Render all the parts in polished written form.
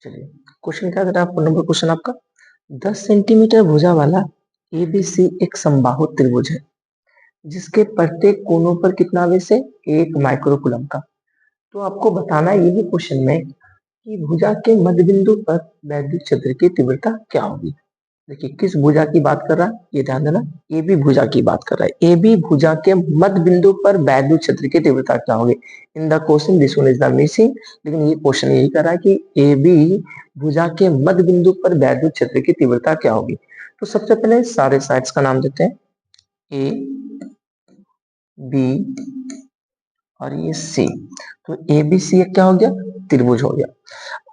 चलिए, क्वेश्चन क्या कर रहा है आपको? नंबर क्वेश्चन आपका 10 सेंटीमीटर भुजा वाला एबीसी एक समबाहु त्रिभुज है जिसके प्रत्येक कोनों पर कितना आवेश है? 1 माइक्रोकूलम का। तो आपको बताना है यही क्वेश्चन में कि भुजा के मध्य बिंदु पर वैद्युत क्षेत्र की तीव्रता क्या होगी। देखिए किस भुजा की बात कर रहा है, ये ध्यान देना, ए बी भुजा की बात कर रहा है। ए बी भुजा के मध्य बिंदु पर वैद्युत क्षेत्र की तीव्रता क्या होगी। In the question this one is the missing, लेकिन ये क्वेश्चन यही कर रहा है कि ए बी भुजा के मध्य बिंदु पर वैद्युत क्षेत्र की तीव्रता क्या होगी। तो सबसे पहले सारे साइड्स का नाम देते हैं, ए बी और ये सी। तो ए बी सी क्या हो गया? त्रिभुज हो गया।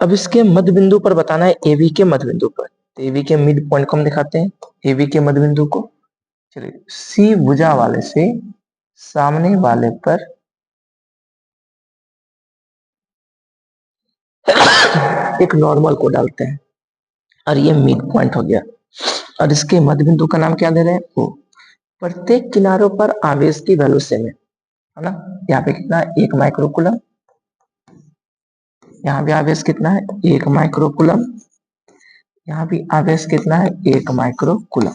अब इसके मध्य बिंदु पर बताना है, ए बी के मध्य बिंदु पर। तो ए बी के मिड पॉइंट को हम दिखाते हैं, ए बी के मध्य बिंदु को। चलिए, सी भुजा वाले से सामने वाले पर एक नॉर्मल को डालते हैं और ये मिड पॉइंट हो गया। और इसके मध्य बिंदु का नाम क्या दे रहे हैं? ओ। प्रत्येक किनारों पर आवेश की वैल्यू सेम है ना। यहाँ पे कितना है? 1 माइक्रोकूलम। यहाँ भी आवेश कितना है? 1 माइक्रोकूलम। यहाँ भी आवेश कितना है? 1 माइक्रोकूलम।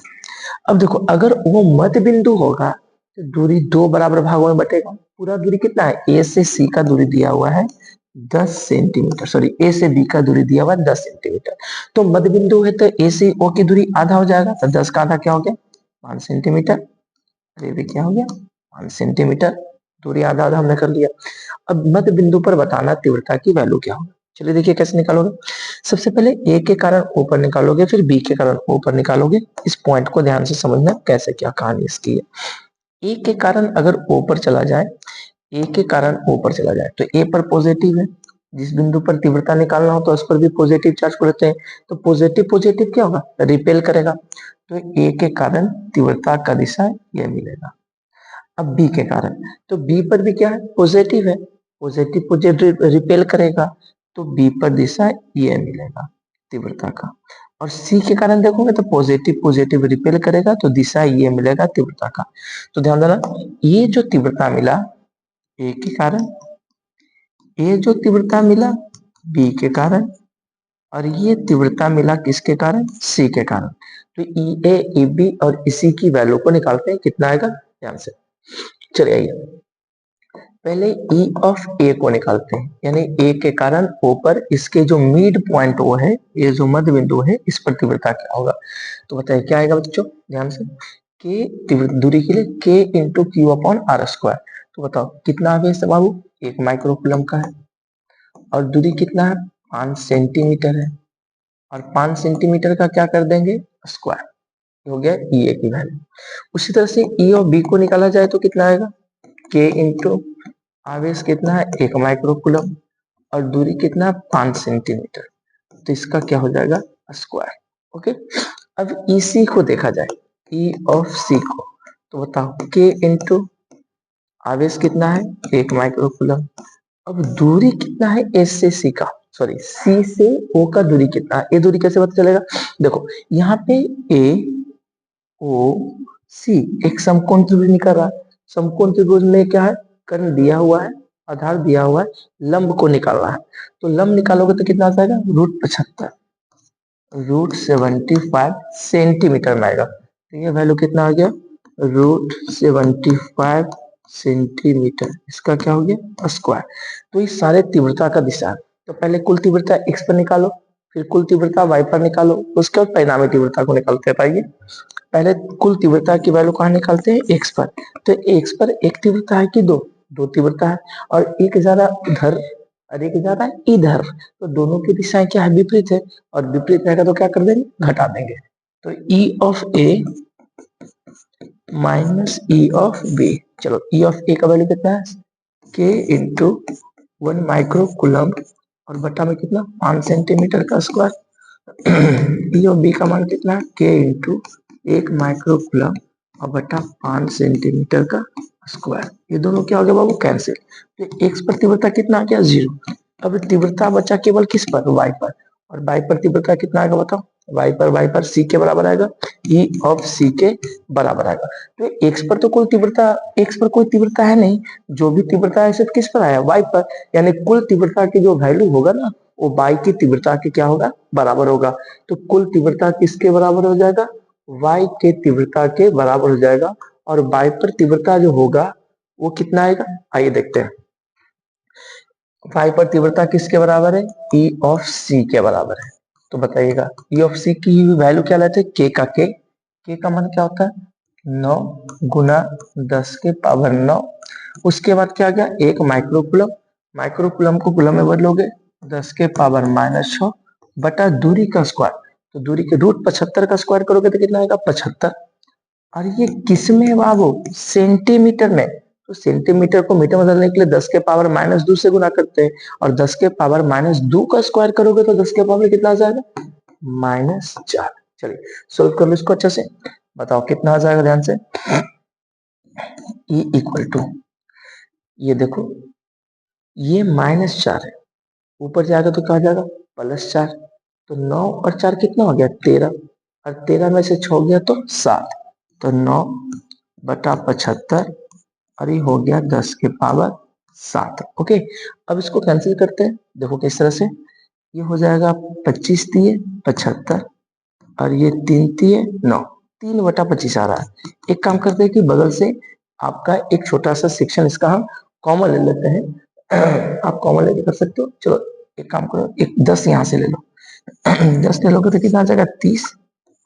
अब देखो, अगर वो मध्य बिंदु होगा तो दूरी दो बराबर भागों में बटेगा। पूरा दूरी कितना है? ए से सी का दूरी दिया हुआ है 10 सेंटीमीटर, सॉरी ए से बी का दूरी दिया हुआ है 10 सेंटीमीटर। तो मध्य बिंदु है तो ए से ओ की दूरी आधा हो जाएगा, तो 10 का आधा क्या हो गया? 5 सेंटीमीटर। ये भी क्या हो गया? 5 सेंटीमीटर। दूरी आधा आधा हमने कर लिया। अब मध्य बिंदु पर बताना तीव्रता की वैल्यू क्या होगी। चलिए देखिए कैसे निकालोगे। सबसे पहले ए के कारण ओ पर निकालोगे, फिर बी के कारण ओ पर निकालोगे। इस पॉइंट को ध्यान से समझना कैसे क्या कहानी इसकी है। ए के कारण अगर ओ पर चला जाए, ए के कारण ओ पर चला जाए तो ए पर पॉजिटिव है। जिस बिंदु पर तीव्रता निकालना हो तो उस पर भी पॉजिटिव चार्ज पड़ते हैं, तो पॉजिटिव पॉजिटिव क्या होगा? रिपेल करेगा। तो ए के कारण तीव्रता का दिशा यह मिलेगा। अब बी के कारण, तो बी पर भी क्या है? पॉजिटिव है। पॉजिटिव पॉजिटिव रिपेल करेगा, तो बी पर दिशा ये मिलेगा तीव्रता का। और सी के कारण देखोगे तो पॉजिटिव पॉजिटिव रिपेल करेगा, तो दिशा ये मिलेगा तीव्रता का। तो ध्यान देना, ये जो तीव्रता मिला ए के कारण, ये जो तीव्रता मिला बी के कारण, और ये तीव्रता मिला किसके कारण? सी के कारण। तो ई ए ई बी और इसी की वैल्यू को निकालते हैं, कितना आएगा ध्यान से। चलिए आइए, पहले ई ऑफ ए को निकालते हैं, यानी ए के कारण ओ पर इसके जो मिड पॉइंट ओ है, ये जो मध्य बिंदु है, इस पर तीव्रता क्या होगा। तो बताइए क्या आएगा बच्चों, ध्यान से। के दूरी के लिए k into q upon r square. तो बताओ कितना आवेश है बाबू? 1 माइक्रोकूलम का है। और दूरी कितना है? 5 सेंटीमीटर है। और 5 सेंटीमीटर का क्या कर देंगे? स्क्वायर। हो गया ई ए की वैल्यू। उसी तरह से ई और बी को निकाला जाए तो कितना आएगा? के इंटू आवेश कितना है? 1 माइक्रोकूलम। और दूरी कितना है? 5 सेंटीमीटर। तो इसका क्या हो जाएगा? स्क्वायर। ओके। अब इसी को देखा जाए, ई ऑफ सी को, तो बताओ के इंटू आवेश कितना है? 1 माइक्रोकूलम। अब दूरी कितना है एस से सी का, सॉरी सी से ओ का दूरी कितना है? ये दूरी कैसे पता चलेगा? देखो यहाँ पे ए ओ सी एक समकोण त्रिभुज निकल रहा है। समकोण त्रिभुज में क्या है? कर्ण दिया हुआ है, आधार दिया हुआ है, लंब को निकालना है। तो लंब निकालोगे तो कितना आ जाएगा? √75, √75 सेंटीमीटर में आएगा। तो ये वैल्यू कितना आ गया? √75 सेंटीमीटर। इसका क्या हो गया? स्क्वायर। तो ये सारे तीव्रता का दिशा है। तो पहले कुल तीव्रता एक्स पर निकालो, फिर कुल तीव्रता वाई पर निकालो, उसके बाद परिणामी तीव्रता को निकालते हैं। पाइए, पहले कुल तीव्रता की वैल्यू कहाँ निकालते हैं? एक्स पर। तो एक्स पर एक तीव्रता है कि दो? दो तीव्रता है। और एक जा रहा उधर और एक जा रहा है इधर, तो दोनों की दिशाएं क्या है? विपरीत है। और विपरीत रहेगा तो क्या कर देंगे? घटा देंगे। तो E of A minus E of B. चलो ई ऑफ ए का वैल्यू कितना है? के इंटू 1 माइक्रोकूलम और बटा में कितना? 5 सेंटीमीटर का स्क्वायर। ई ऑफ बी का मान कितना है? के इंटू 1 माइक्रोकूलम और बटा 5 सेंटीमीटर का स्क्वायर। ये दोनों क्या हो गया बाबू? कैंसिल। तो एक्स पर तीव्रता कितना आ गया? 0। अब तीव्रता बचा केवल किस पर? वाई पर। और वाई पर तीव्रता कितना आएगा बताओ? वाई पर सी के बराबर आएगा, ई ऑफ सी के बराबर आएगा। तो एक्स पर तो कोई तीव्रता, एक्स पर कोई तीव्रता है नहीं, जो भी तीव्रता है सिर्फ किस पर आया? वाई पर। यानी कुल तीव्रता की जो वैल्यू होगा ना, वो बाई की तीव्रता के क्या होगा, बराबर होगा। तो कुल तीव्रता किसके बराबर हो जाएगा, वाई के तीव्रता के बराबर हो जाएगा। और बाई पर तीव्रता जो होगा वो कितना आएगा, आइए देखते हैं। वाई पर तीव्रता किसके बराबर है, ई ऑफ सी के बराबर है। तो बताइएगा ई ऑफ सी की वैल्यू क्या लेते हैं, के का के का मान क्या होता है 9 गुना 10 के पावर 9। उसके बाद क्या गया, एक माइक्रोकुलम, माइक्रोकुलम को कुलम में बदलोगे 10 के पावर -6 बटा दूरी का स्क्वायर। तो दूरी के रूट 75 का स्क्वायर करोगे तो कितना आएगा 75। और ये किस में है बाबू, सेंटीमीटर में। तो सेंटीमीटर को मीटर में बदलने के लिए 10 के पावर -2 से गुना करते हैं। और 10 के पावर -2 का स्क्वायर करोगे तो 10 के पावर कितना आ जाएगा -4। चलिए सोल्व कर लो इसको अच्छे से, बताओ कितना आ जाएगा ध्यान से। E इक्वल टू, ये देखो ये -4 है, ऊपर जाएगा तो क्या जाएगा +4। तो 9 और 4 कितना हो गया 13, और 13 में से 6 गया तो 7। तो 9 बटा 75 और ये हो गया 10 के पावर 7। ओके, अब इसको कैंसिल करते हैं, देखो किस तरह से। ये हो जाएगा 25 दिए 75 और ये 3 दिए 9, 3 बटा 25 आ रहा है। एक काम करते हैं कि बगल से आपका एक छोटा सा सेक्शन इसका हम कॉमन ले लेते हैं। आप कॉमन लेके कर सकते हो। चलो एक काम करो, एक 10 यहाँ से ले लो। 10 ले लोगे तो कितना आ जाएगा 30,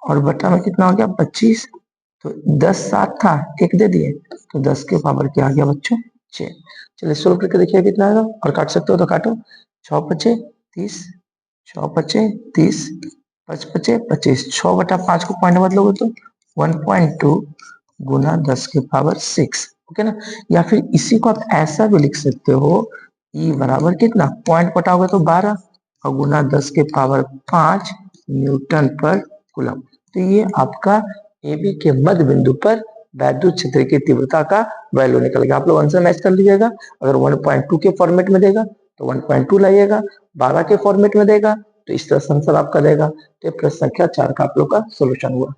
और बटा में कितना हो गया 25। तो 10 7 था, एक दे दिए, तो 10 के पावर क्या आ गया बच्चों 6। चलिए सोल्व करके देखिए कितना आएगा, और काट सकते हो तो काटो। 6 पचे 30, 6 पचे 30, 5 पचे 25, 6 बटा 5 को पॉइंट बदलोगे तो 1.2 गुना 10 के पावर 6। ओके ना, या फिर इसी को आप ऐसा भी लिख सकते हो, ई बराबर कितना, पॉइंट पटाओगे तो 12 और गुना 10 के पावर 5 न्यूटन पर कूलम। तो ये आपका ए बी के मध्य बिंदु पर वैद्युत क्षेत्र की तीव्रता का वैल्यू निकल गया। आप लोग आंसर मैच कर लीजिएगा। अगर 1.2 के फॉर्मेट में देगा तो 1.2 लाइएगा, 12 के फॉर्मेट में देगा तो इस तरह से आंसर आपका देगा। तो प्रश्न संख्या 4 का आप लोग का सोल्यूशन हुआ।